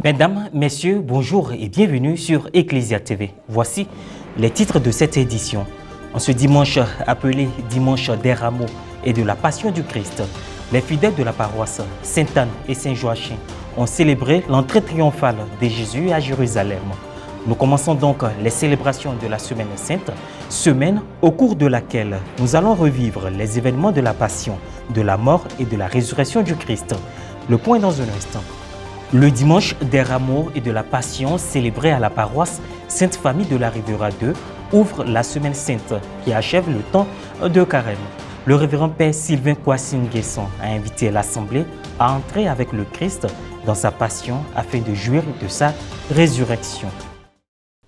Mesdames, Messieurs, bonjour et bienvenue sur Ecclesia TV. Voici les titres de cette édition. En ce dimanche appelé Dimanche des Rameaux et de la Passion du Christ, les fidèles de la paroisse Sainte-Anne et Saint-Joachim ont célébré l'entrée triomphale de Jésus à Jérusalem. Nous commençons donc les célébrations de la Semaine Sainte, semaine au cours de laquelle nous allons revivre les événements de la Passion, de la mort et de la résurrection du Christ. Le point dans un instant. Le dimanche des Rameaux et de la Passion célébré à la paroisse Sainte-Famille de la Riviera 2 ouvre la Semaine Sainte qui achève le temps de Carême. Le révérend Père Sylvain Kouassine-Guesson a invité l'Assemblée à entrer avec le Christ dans sa Passion afin de jouir de sa résurrection.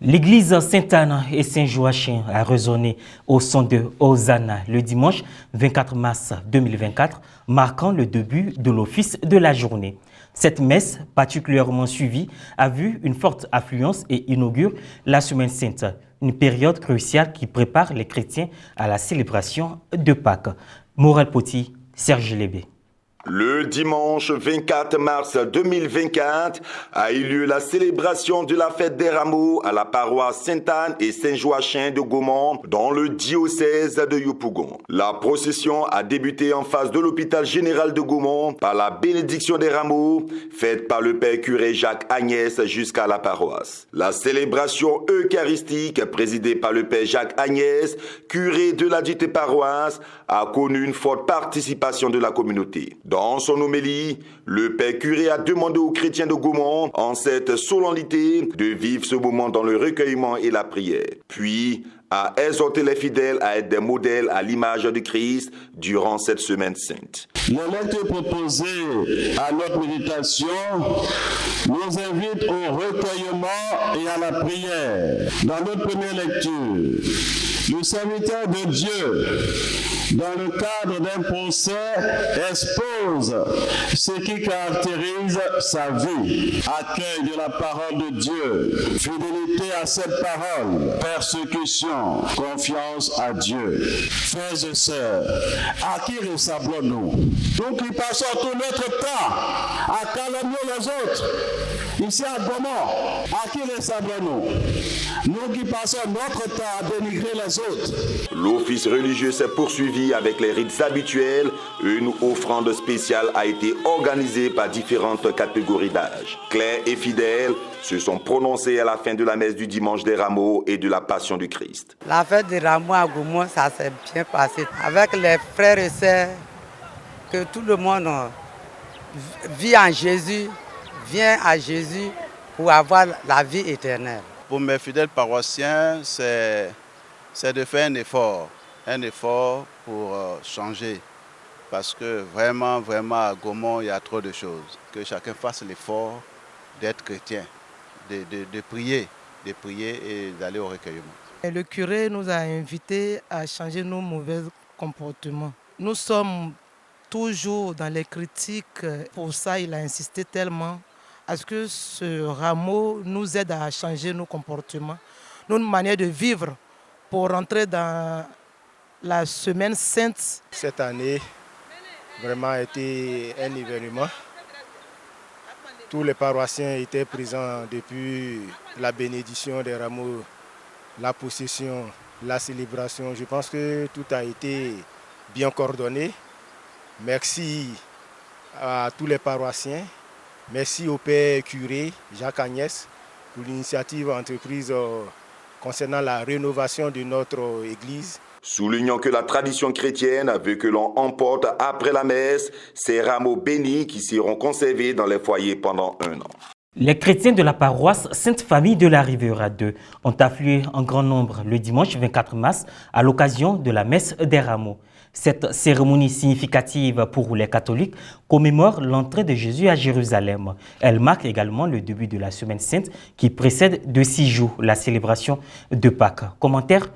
L'église Sainte-Anne et Saint-Joachim a résonné au son de Hosanna le dimanche 24 mars 2024, marquant le début de l'office de la journée. Cette messe, particulièrement suivie, a vu une forte affluence et inaugure la Semaine Sainte, une période cruciale qui prépare les chrétiens à la célébration de Pâques. Morel Poti, Serge Lébé. Le dimanche 24 mars 2024 a eu lieu la célébration de la fête des Rameaux à la paroisse Sainte-Anne et Saint-Joachim de Gaumont dans le diocèse de Yopougon. La procession a débuté en face de l'hôpital général de Gaumont par la bénédiction des Rameaux faite par le père curé Jacques Agnès jusqu'à la paroisse. La célébration eucharistique présidée par le père Jacques Agnès, curé de la dite paroisse, a connu une forte participation de la communauté. Dans son homélie, le père curé a demandé aux chrétiens de Gaumont, en cette solennité, de vivre ce moment dans le recueillement et la prière. Puis, a exhorté les fidèles à être des modèles à l'image de Christ durant cette semaine sainte. Les lectures proposées à notre méditation nous invitent au recueillement et à la prière. Dans notre première lecture, le serviteur de Dieu, dans le cadre d'un procès, expose ce qui caractérise sa vie. Accueil de la parole de Dieu, fidélité à cette parole, persécution, confiance à Dieu. Frères et sœurs, à qui ressemblons-nous? Nous qui passons tout notre temps à calomnier les autres, ici à Gaumont, à qui ressemblons-nous? Nous qui passons notre temps à dénigrer les autres. L'office religieux s'est poursuivi avec les rites habituels. Une offrande spéciale a été organisée par différentes catégories d'âge. Clercs et fidèles se sont prononcés à la fin de la messe du dimanche des Rameaux et de la Passion du Christ. La fête des Rameaux à Gaumont, ça s'est bien passé. Avec les frères et sœurs, que tout le monde vit en Jésus, vient à Jésus pour avoir la vie éternelle. Pour mes fidèles paroissiens, c'est de faire un effort pour changer. Parce que vraiment à Gaumont, il y a trop de choses. Que chacun fasse l'effort d'être chrétien, de prier et d'aller au recueillement. Le curé nous a invités à changer nos mauvais comportements. Nous sommes toujours dans les critiques. Pour ça, il a insisté tellement à ce que ce rameau nous aide à changer nos comportements, notre manière de vivre pour rentrer dans la Semaine Sainte. Cette année, vraiment a été un événement. Tous les paroissiens étaient présents depuis la bénédiction des rameaux, la possession, la célébration. Je pense que tout a été bien coordonné. Merci à tous les paroissiens. Merci au père curé Jacques Agnès pour l'initiative entreprise concernant la rénovation de notre église. Soulignant que la tradition chrétienne veut que l'on emporte après la messe ces rameaux bénis qui seront conservés dans les foyers pendant 1 an. Les chrétiens de la paroisse Sainte-Famille de la Riviera 2 ont afflué en grand nombre le dimanche 24 mars à l'occasion de la messe des Rameaux. Cette cérémonie significative pour les catholiques commémore l'entrée de Jésus à Jérusalem. Elle marque également le début de la Semaine Sainte qui précède de 6 jours la célébration de Pâques. Commentaire,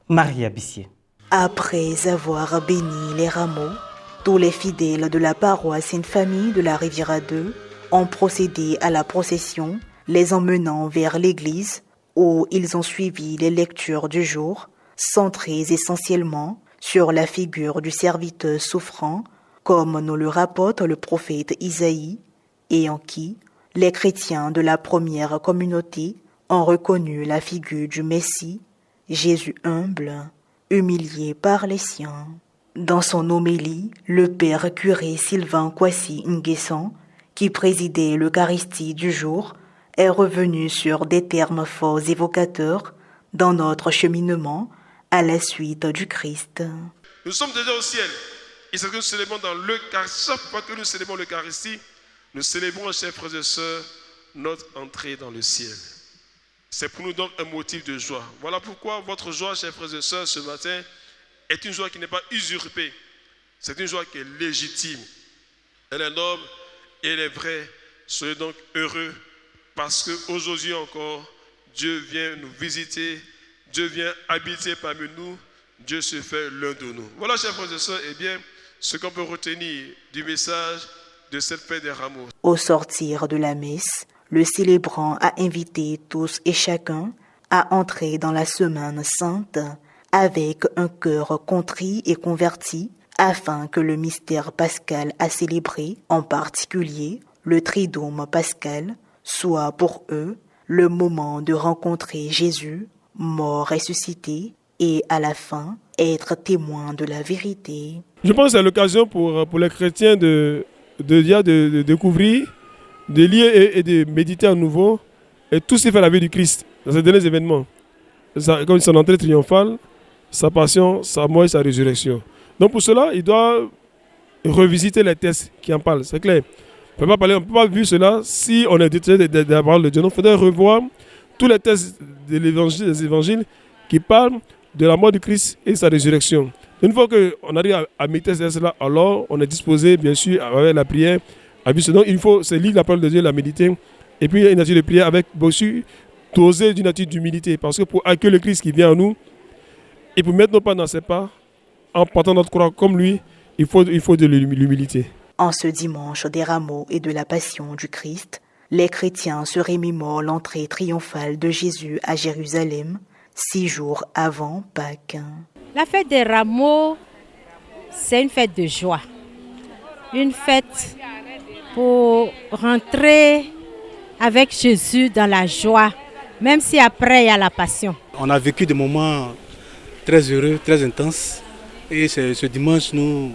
Maria Bissier. Après avoir béni les rameaux, tous les fidèles de la paroisse Sainte-Famille de la Riviera 2 ont procédé à la procession, les emmenant vers l'église où ils ont suivi les lectures du jour, centrées essentiellement sur la figure du serviteur souffrant, comme nous le rapporte le prophète Isaïe, et en qui les chrétiens de la première communauté ont reconnu la figure du Messie, Jésus humble, humilié par les siens. Dans son homélie, le père curé Sylvain Kwasi Nguessan, qui présidait l'Eucharistie du jour, est revenu sur des termes forts évocateurs dans notre cheminement à la suite du Christ. Nous sommes déjà au ciel. Et c'est ce que nous célébrons dans l'Eucharistie. Chaque fois que nous célébrons l'Eucharistie, nous célébrons, chers frères et sœurs, notre entrée dans le ciel. C'est pour nous donc un motif de joie. Voilà pourquoi votre joie, chers frères et sœurs, ce matin, est une joie qui n'est pas usurpée. C'est une joie qui est légitime. Elle est noble et elle est vraie. Soyez donc heureux parce qu'aujourd'hui encore, Dieu vient nous visiter, Dieu vient habiter parmi nous, Dieu se fait l'un de nous. Voilà, chers frères et sœurs, eh bien, ce qu'on peut retenir du message de cette fête des rameaux. Au sortir de la messe, le célébrant a invité tous et chacun à entrer dans la semaine sainte avec un cœur contrit et converti, afin que le mystère pascal à célébrer, en particulier le Triduum pascal, soit pour eux le moment de rencontrer Jésus, mort ressuscité, et à la fin, être témoin de la vérité. Je pense que c'est l'occasion pour les chrétiens de découvrir, de lire et de méditer à nouveau et tout ce qui fait la vie du Christ dans ces derniers événements. Comme son entrée triomphale, sa passion, sa mort et sa résurrection. Donc pour cela, il doit revisiter les textes qui en parlent, c'est clair. On ne peut pas vivre cela si on est détaché de la parole de Dieu. Donc il faudrait revoir tous les textes des évangiles qui parlent de la mort du Christ et sa résurrection. Une fois qu'on arrive à méditer cela, alors on est disposé, bien sûr, avec la prière, à vivre. Donc il faut lire la parole de Dieu, la méditer, et puis une nature de prière avec aussi doser d'une nature d'humilité. Parce que pour accueillir le Christ qui vient en nous, et pour mettre nos pas dans ses pas, en portant notre croix comme lui, il faut de l'humilité. En ce dimanche des rameaux et de la passion du Christ, les chrétiens se remémorent l'entrée triomphale de Jésus à Jérusalem, 6 jours avant Pâques. La fête des rameaux, c'est une fête de joie. Une fête pour rentrer avec Jésus dans la joie, même si après il y a la passion. On a vécu des moments très heureux, très intenses. Et ce dimanche nous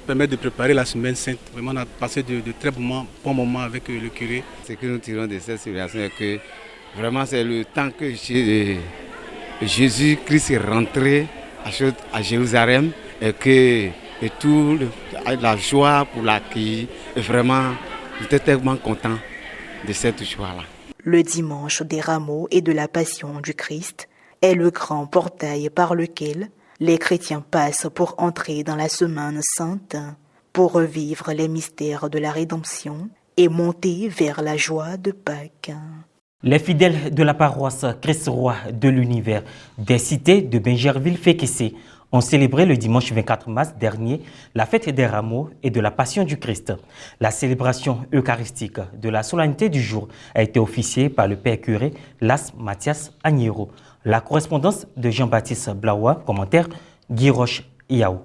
permet de préparer la semaine sainte. Vraiment, on a passé de très bons moments avec le curé. Ce que nous tirons de cette célébration est que vraiment c'est le temps que Jésus-Christ est rentré à Jérusalem et tout la joie pour l'accueillir. Et vraiment, j'étais tellement content de cette joie-là. Le dimanche des rameaux et de la passion du Christ est le grand portail par lequel les chrétiens passent pour entrer dans la semaine sainte, pour revivre les mystères de la rédemption et monter vers la joie de Pâques. Les fidèles de la paroisse Christ-Roi de l'Univers des cités de Bingerville-Fékessé ont célébré le dimanche 24 mars dernier la fête des rameaux et de la passion du Christ. La célébration eucharistique de la solennité du jour a été officiée par le père curé Las Mathias Agnero. La correspondance de Jean-Baptiste Blaoua, commentaire Guy Roche-Iaou.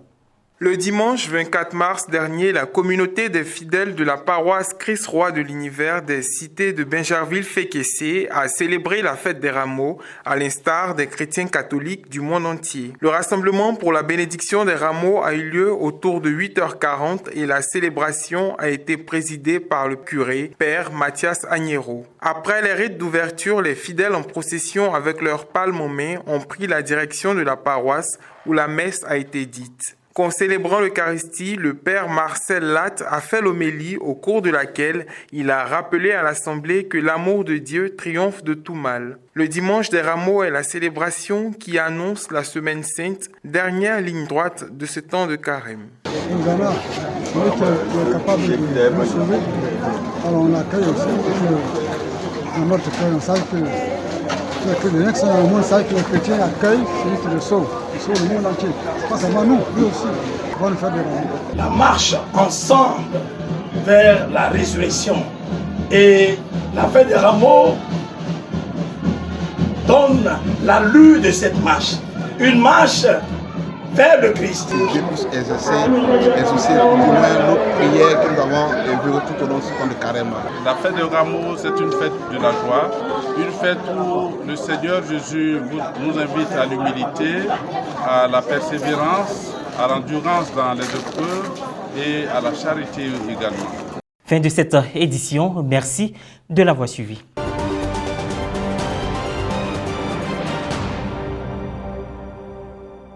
Le dimanche 24 mars dernier, la communauté des fidèles de la paroisse Christ-Roi de l'Univers des cités de Bingerville-Fékessé a célébré la fête des rameaux, à l'instar des chrétiens catholiques du monde entier. Le rassemblement pour la bénédiction des rameaux a eu lieu autour de 8h40 et la célébration a été présidée par le curé, père Mathias Agnero. Après les rites d'ouverture, les fidèles en procession avec leurs palmes en main ont pris la direction de la paroisse où la messe a été dite. En célébrant l'Eucharistie, le père Marcel Latte a fait l'homélie au cours de laquelle il a rappelé à l'Assemblée que l'amour de Dieu triomphe de tout mal. Le dimanche des rameaux est la célébration qui annonce la semaine sainte, dernière ligne droite de ce temps de carême. Celui qui est capable de nous sauver, alors on accueille aussi dans notre cœur, on sait que les chrétiens qui sont dans le monde savent que les chrétiens accueillent celui qui le sauve le monde entier. Pas seulement nous, lui aussi, on va nous faire des rameaux. La marche ensemble vers la résurrection et la fête des rameaux donne l'allure de cette marche. Une marche vers le Christ. Dieu puisse exaucer notre prière que nous avons élevée tout au long de ce temps de carême. La fête de Rameau, c'est une fête de la joie, une fête où le Seigneur Jésus nous invite à l'humilité, à la persévérance, à l'endurance dans les épreuves et à la charité également. Fin de cette édition, merci de l'avoir suivi.